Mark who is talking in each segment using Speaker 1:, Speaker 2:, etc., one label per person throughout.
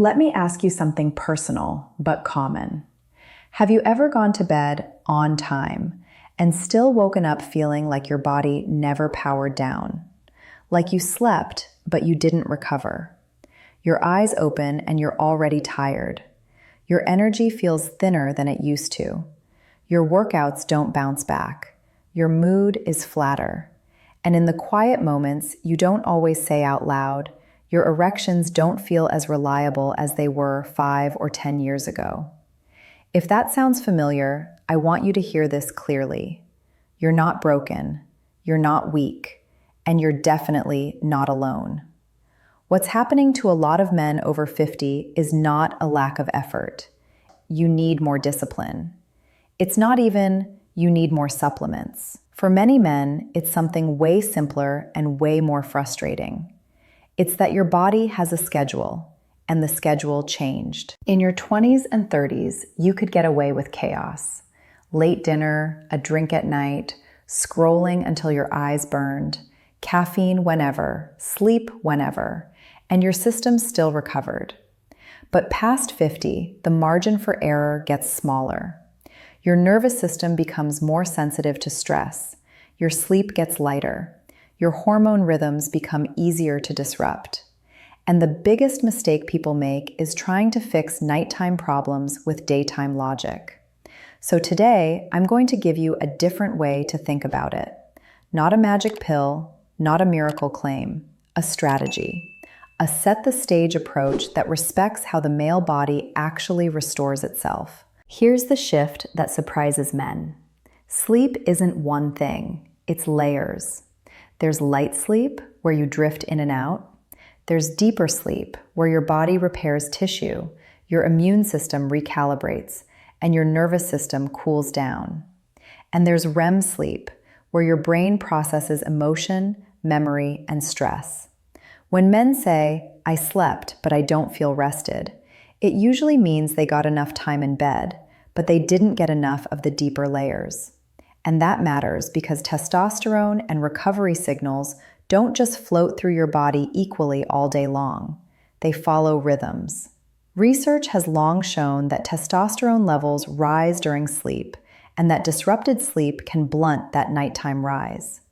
Speaker 1: Let me ask you something personal but common. Have you ever gone to bed on time and still woken up feeling like your body never powered down? Like you slept, but you didn't recover. Your eyes open and you're already tired. Your energy feels thinner than it used to. Your workouts don't bounce back. Your mood is flatter. And in the quiet moments you don't always say out loud, your erections don't feel as reliable as they were 5 or 10 years ago. If that sounds familiar, I want you to hear this clearly. You're not broken, you're not weak, and you're definitely not alone. What's happening to a lot of men over 50 is not a lack of effort. You need more discipline. It's not even you need more supplements. For many men, it's something way simpler and way more frustrating. It's that your body has a schedule, and the schedule changed. In your 20s and 30s, you could get away with chaos. Late dinner, a drink at night, scrolling until your eyes burned, caffeine whenever, sleep whenever, and your system still recovered. But past 50, the margin for error gets smaller. Your nervous system becomes more sensitive to stress. Your sleep gets lighter. Your hormone rhythms become easier to disrupt. And the biggest mistake people make is trying to fix nighttime problems with daytime logic. So today, I'm going to give you a different way to think about it. Not a magic pill, not a miracle claim, a strategy. A set-the-stage approach that respects how the male body actually restores itself. Here's the shift that surprises men. Sleep isn't one thing, it's layers. There's light sleep, where you drift in and out. There's deeper sleep, where your body repairs tissue, your immune system recalibrates, and your nervous system cools down. And there's REM sleep, where your brain processes emotion, memory, and stress. When men say, "I slept, but I don't feel rested," it usually means they got enough time in bed, but they didn't get enough of the deeper layers. And that matters because testosterone and recovery signals don't just float through your body equally all day long. They follow rhythms. Research has long shown that testosterone levels rise during sleep, and that disrupted sleep can blunt that nighttime rise.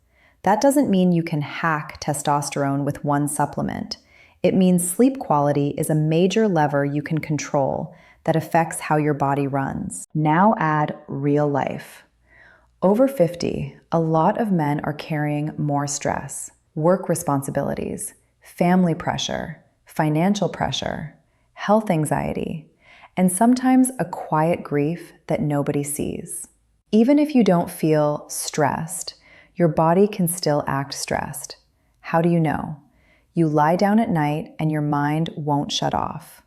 Speaker 1: That doesn't mean you can hack testosterone with one supplement. It means sleep quality is a major lever you can control that affects how your body runs. Now add real life. Over 50, a lot of men are carrying more stress, work responsibilities, family pressure, financial pressure, health anxiety, and sometimes a quiet grief that nobody sees. Even if you don't feel stressed, your body can still act stressed. How do you know? You lie down at night and your mind won't shut off.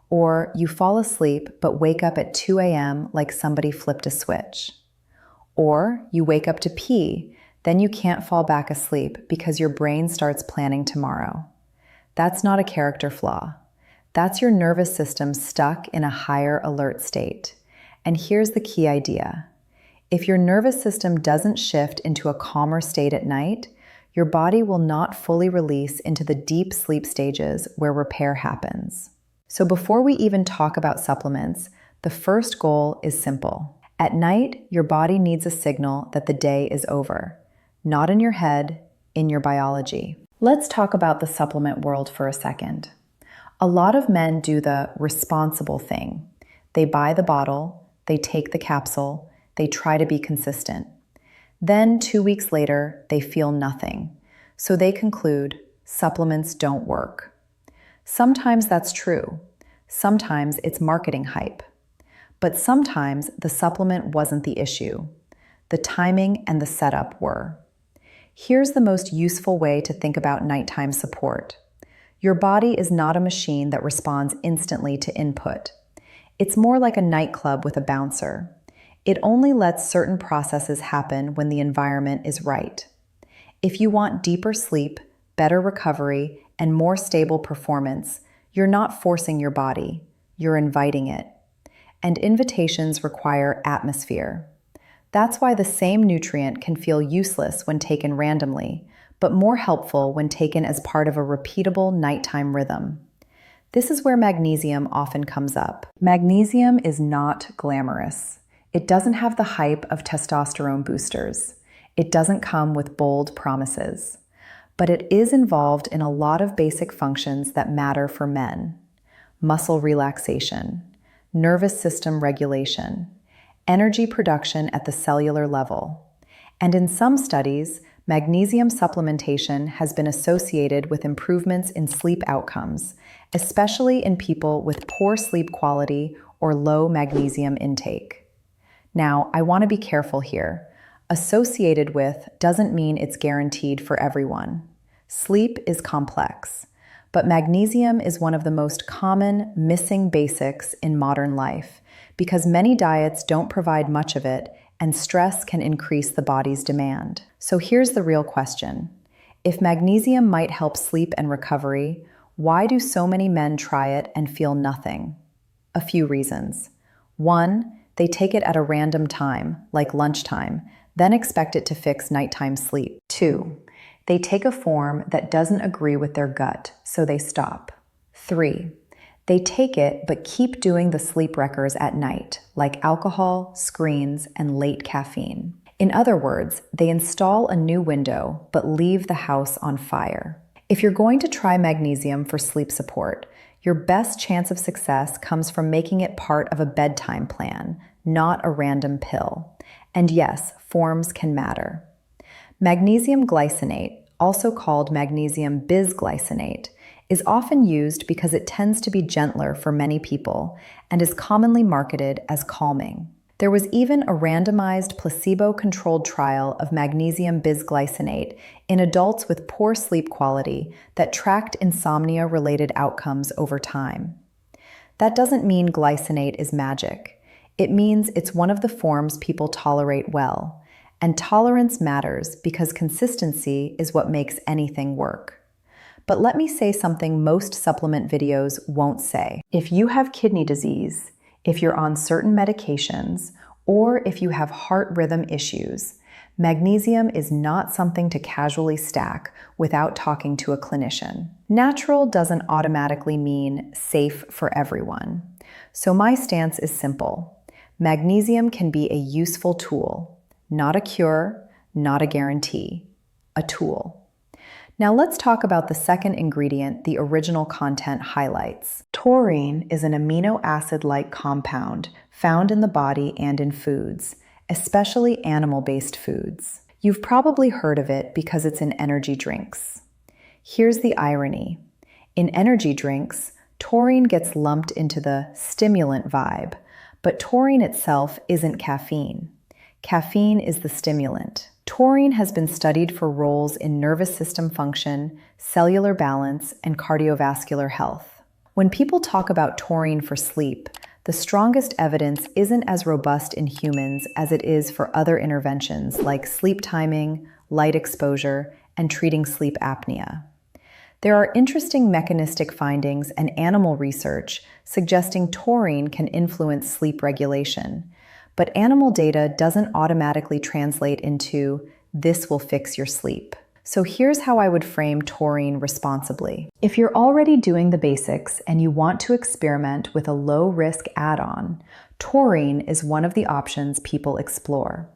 Speaker 1: Or you fall asleep but wake up at 2 a.m. like somebody flipped a switch. Or you wake up to pee, then you can't fall back asleep because your brain starts planning tomorrow. That's not a character flaw. That's your nervous system stuck in a higher alert state. And here's the key idea. If your nervous system doesn't shift into a calmer state at night, your body will not fully release into the deep sleep stages where repair happens. So before we even talk about supplements, the first goal is simple. At night, your body needs a signal that the day is over. Not in your head, in your biology. Let's talk about the supplement world for a second. A lot of men do the responsible thing. They buy the bottle, they take the capsule, they try to be consistent. Then 2 weeks later, they feel nothing. So they conclude, supplements don't work. Sometimes that's true. Sometimes it's marketing hype. But sometimes the supplement wasn't the issue. The timing and the setup were. Here's the most useful way to think about nighttime support. Your body is not a machine that responds instantly to input. It's more like a nightclub with a bouncer. It only lets certain processes happen when the environment is right. If you want deeper sleep, better recovery, and more stable performance, you're not forcing your body, you're inviting it. And invitations require atmosphere. That's why the same nutrient can feel useless when taken randomly, but more helpful when taken as part of a repeatable nighttime rhythm. This is where magnesium often comes up. Magnesium is not glamorous. It doesn't have the hype of testosterone boosters. It doesn't come with bold promises. But it is involved in a lot of basic functions that matter for men: muscle relaxation, nervous system regulation, energy production at the cellular level. And in some studies, magnesium supplementation has been associated with improvements in sleep outcomes, especially in people with poor sleep quality or low magnesium intake. Now, I want to be careful here. Associated with doesn't mean it's guaranteed for everyone. Sleep is complex, but magnesium is one of the most common missing basics in modern life because many diets don't provide much of it, and stress can increase the body's demand. So here's the real question. If magnesium might help sleep and recovery, why do so many men try it and feel nothing? A few reasons. 1, they take it at a random time, like lunchtime, then expect it to fix nighttime sleep. 2, they take a form that doesn't agree with their gut, so they stop. 3, they take it but keep doing the sleep wreckers at night, like alcohol, screens, and late caffeine. In other words, they install a new window but leave the house on fire. If you're going to try magnesium for sleep support, your best chance of success comes from making it part of a bedtime plan, not a random pill. And yes, forms can matter. Magnesium glycinate, also called magnesium bisglycinate, is often used because it tends to be gentler for many people and is commonly marketed as calming. There was even a randomized placebo-controlled trial of magnesium bisglycinate in adults with poor sleep quality that tracked insomnia-related outcomes over time. That doesn't mean glycinate is magic. It means it's one of the forms people tolerate well, and tolerance matters because consistency is what makes anything work. But let me say something most supplement videos won't say. If you have kidney disease, if you're on certain medications, or if you have heart rhythm issues, magnesium is not something to casually stack without talking to a clinician. Natural doesn't automatically mean safe for everyone. So my stance is simple. Magnesium can be a useful tool, not a cure, not a guarantee, a tool. Now let's talk about the second ingredient the original content highlights. Taurine is an amino acid-like compound found in the body and in foods, especially animal-based foods. You've probably heard of it because it's in energy drinks. Here's the irony. In energy drinks, taurine gets lumped into the stimulant vibe, but taurine itself isn't caffeine. Caffeine is the stimulant. Taurine has been studied for roles in nervous system function, cellular balance, and cardiovascular health. When people talk about taurine for sleep, the strongest evidence isn't as robust in humans as it is for other interventions like sleep timing, light exposure, and treating sleep apnea. There are interesting mechanistic findings and animal research suggesting taurine can influence sleep regulation. But animal data doesn't automatically translate into, this will fix your sleep. So here's how I would frame taurine responsibly. If you're already doing the basics and you want to experiment with a low-risk add-on, taurine is one of the options people explore.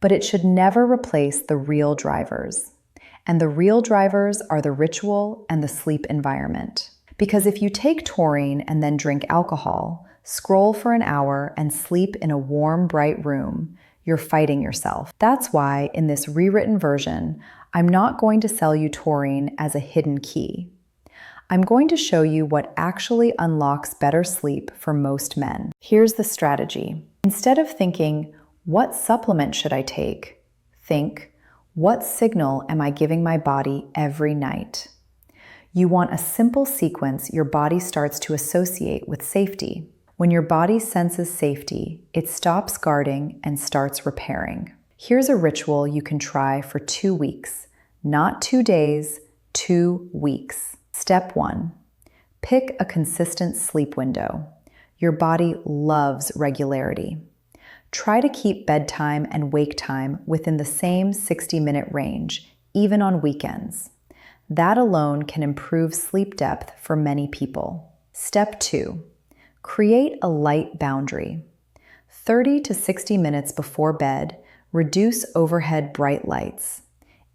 Speaker 1: But it should never replace the real drivers. And the real drivers are the ritual and the sleep environment. Because if you take taurine and then drink alcohol, scroll for an hour, and sleep in a warm, bright room, you're fighting yourself. That's why, in this rewritten version, I'm not going to sell you taurine as a hidden key. I'm going to show you what actually unlocks better sleep for most men. Here's the strategy. Instead of thinking, what supplement should I take? Think, what signal am I giving my body every night? You want a simple sequence your body starts to associate with safety. When your body senses safety, it stops guarding and starts repairing. Here's a ritual you can try for 2 weeks. Not 2 days, 2 weeks. Step 1. Pick a consistent sleep window. Your body loves regularity. Try to keep bedtime and wake time within the same 60-minute range, even on weekends. That alone can improve sleep depth for many people. Step 2. Create a light boundary. 30 to 60 minutes before bed, reduce overhead bright lights.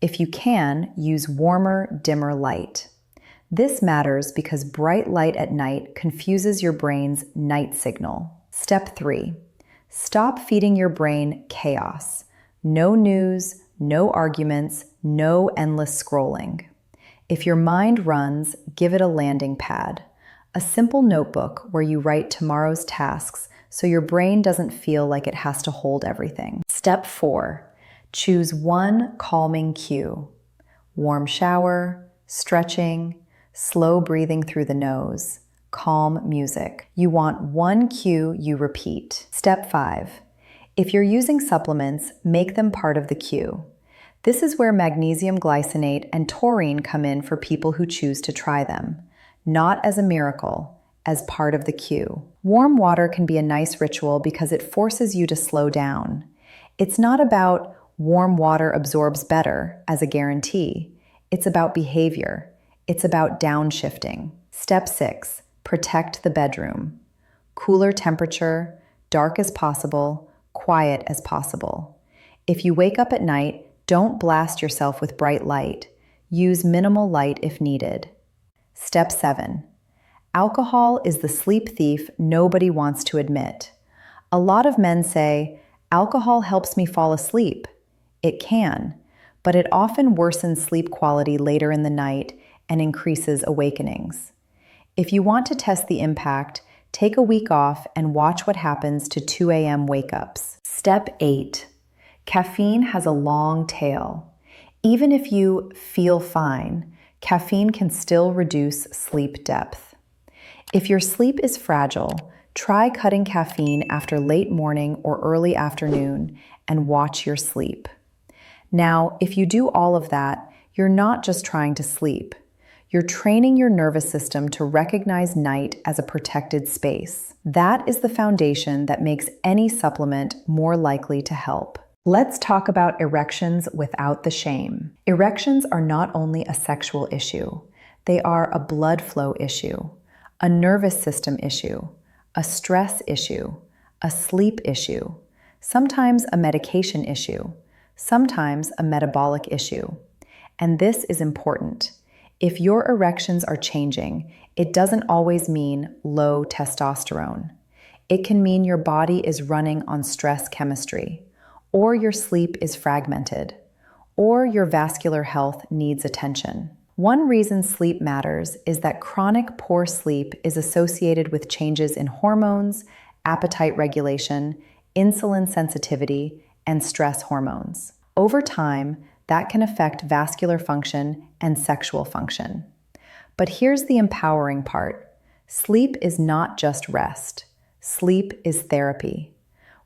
Speaker 1: If you can, use warmer, dimmer light. This matters because bright light at night confuses your brain's night signal. Step 3. Stop feeding your brain chaos. No news, no arguments, no endless scrolling. If your mind runs, give it a landing pad. A simple notebook where you write tomorrow's tasks so your brain doesn't feel like it has to hold everything. Step 4. Choose one calming cue. Warm shower, stretching, slow breathing through the nose, calm music. You want one cue you repeat. Step 5. If you're using supplements, make them part of the cue. This is where magnesium glycinate and taurine come in for people who choose to try them. Not as a miracle, as part of the cue. Warm water can be a nice ritual because it forces you to slow down. It's not about warm water absorbs better as a guarantee. It's about behavior. It's about downshifting. Step 6. Protect the bedroom. Cooler temperature, dark as possible, quiet as possible. If you wake up at night, don't blast yourself with bright light. Use minimal light if needed. Step 7. Alcohol is the sleep thief nobody wants to admit. A lot of men say, "Alcohol helps me fall asleep." It can, but it often worsens sleep quality later in the night and increases awakenings. If you want to test the impact, take a week off and watch what happens to 2 a.m. wake-ups. Step 8. Caffeine has a long tail. Even if you feel fine, caffeine can still reduce sleep depth. If your sleep is fragile, try cutting caffeine after late morning or early afternoon and watch your sleep. Now, if you do all of that, you're not just trying to sleep. You're training your nervous system to recognize night as a protected space. That is the foundation that makes any supplement more likely to help. Let's talk about erections without the shame. Erections are not only a sexual issue, they are a blood flow issue, a nervous system issue, a stress issue, a sleep issue, sometimes a medication issue, sometimes a metabolic issue. And this is important. If your erections are changing, it doesn't always mean low testosterone. It can mean your body is running on stress chemistry, or your sleep is fragmented, or your vascular health needs attention. One reason sleep matters is that chronic poor sleep is associated with changes in hormones, appetite regulation, insulin sensitivity, and stress hormones. Over time, that can affect vascular function and sexual function. But here's the empowering part. Sleep is not just rest. Sleep is therapy.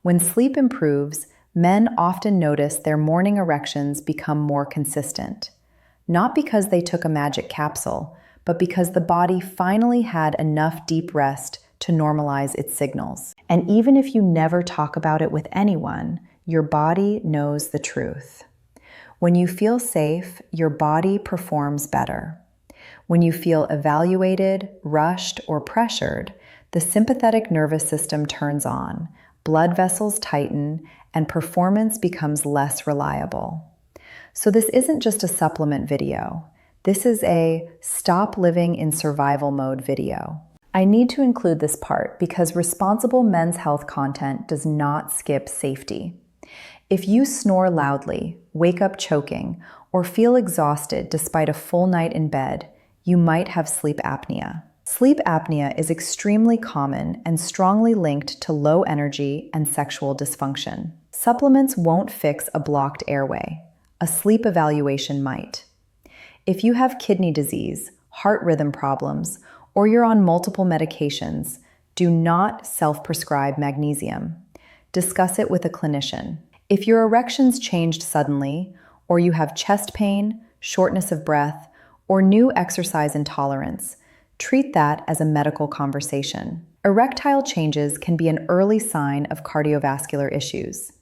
Speaker 1: When sleep improves, men often notice their morning erections become more consistent. Not because they took a magic capsule, but because the body finally had enough deep rest to normalize its signals. And even if you never talk about it with anyone, your body knows the truth. When you feel safe, your body performs better. When you feel evaluated, rushed, or pressured, the sympathetic nervous system turns on, blood vessels tighten, and performance becomes less reliable. So this isn't just a supplement video. This is a stop living in survival mode video. I need to include this part because responsible men's health content does not skip safety. If you snore loudly, wake up choking, or feel exhausted despite a full night in bed, you might have sleep apnea. Sleep apnea is extremely common and strongly linked to low energy and sexual dysfunction. Supplements won't fix a blocked airway. A sleep evaluation might. If you have kidney disease, heart rhythm problems, or you're on multiple medications, do not self-prescribe magnesium. Discuss it with a clinician. If your erections changed suddenly, or you have chest pain, shortness of breath, or new exercise intolerance, treat that as a medical conversation. Erectile changes can be an early sign of cardiovascular issues.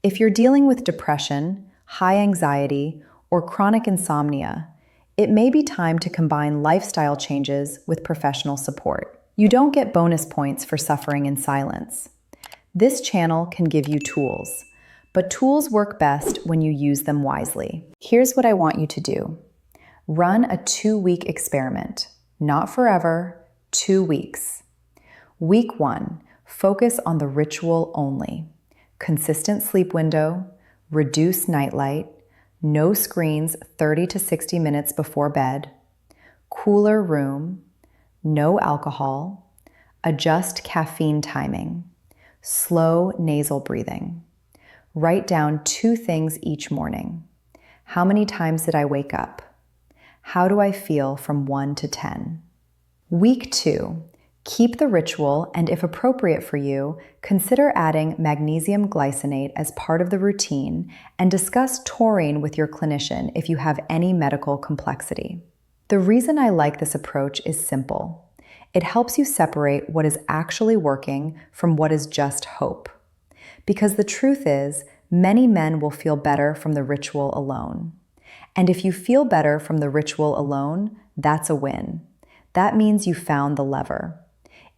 Speaker 1: If you're dealing with depression, high anxiety, or chronic insomnia, it may be time to combine lifestyle changes with professional support. You don't get bonus points for suffering in silence. This channel can give you tools, but tools work best when you use them wisely. Here's what I want you to do. Run a 2-week experiment. Not forever, 2 weeks. Week 1, focus on the ritual only. Consistent sleep window, reduce nightlight, no screens 30 to 60 minutes before bed, cooler room, no alcohol, adjust caffeine timing, slow nasal breathing. Write down 2 things each morning. How many times did I wake up? How do I feel from 1 to 10? Week 2, keep the ritual, and if appropriate for you, consider adding magnesium glycinate as part of the routine and discuss taurine with your clinician if you have any medical complexity. The reason I like this approach is simple. It helps you separate what is actually working from what is just hope. Because the truth is, many men will feel better from the ritual alone. And if you feel better from the ritual alone, that's a win. That means you found the lever.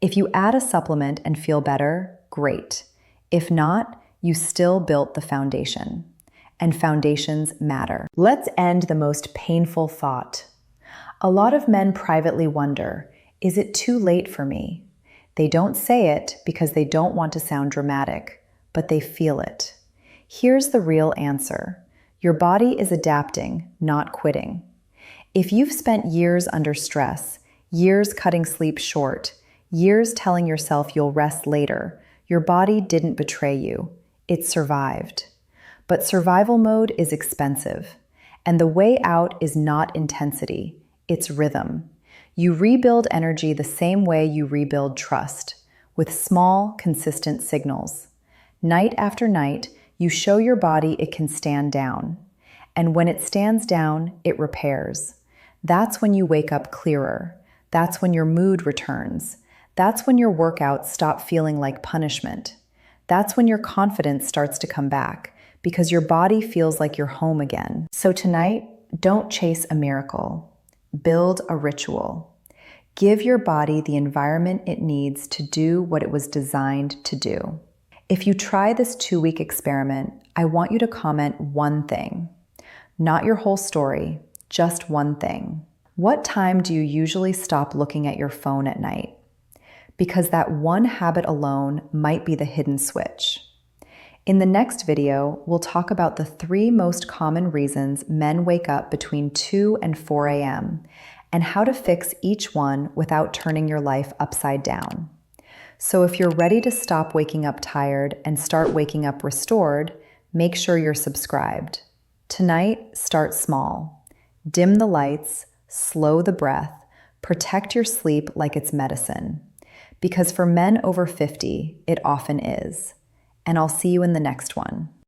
Speaker 1: If you add a supplement and feel better, great. If not, you still built the foundation. And foundations matter. Let's end the most painful thought. A lot of men privately wonder, is it too late for me? They don't say it because they don't want to sound dramatic, but they feel it. Here's the real answer. Your body is adapting, not quitting. If you've spent years under stress, years cutting sleep short, years telling yourself you'll rest later, your body didn't betray you. It survived. But survival mode is expensive. And the way out is not intensity, it's rhythm. You rebuild energy the same way you rebuild trust, with small, consistent signals. Night after night, you show your body it can stand down. And when it stands down, it repairs. That's when you wake up clearer. That's when your mood returns. That's when your workouts stop feeling like punishment. That's when your confidence starts to come back, because your body feels like you're home again. So tonight, don't chase a miracle. Build a ritual. Give your body the environment it needs to do what it was designed to do. If you try this 2-week experiment, I want you to comment one thing. Not your whole story, just one thing. What time do you usually stop looking at your phone at night? Because that one habit alone might be the hidden switch. In the next video, we'll talk about the 3 most common reasons men wake up between 2 and 4 a.m. and how to fix each one without turning your life upside down. So if you're ready to stop waking up tired and start waking up restored, make sure you're subscribed. Tonight, start small. Dim the lights, slow the breath, protect your sleep like it's medicine. Because for men over 50, it often is. And I'll see you in the next one.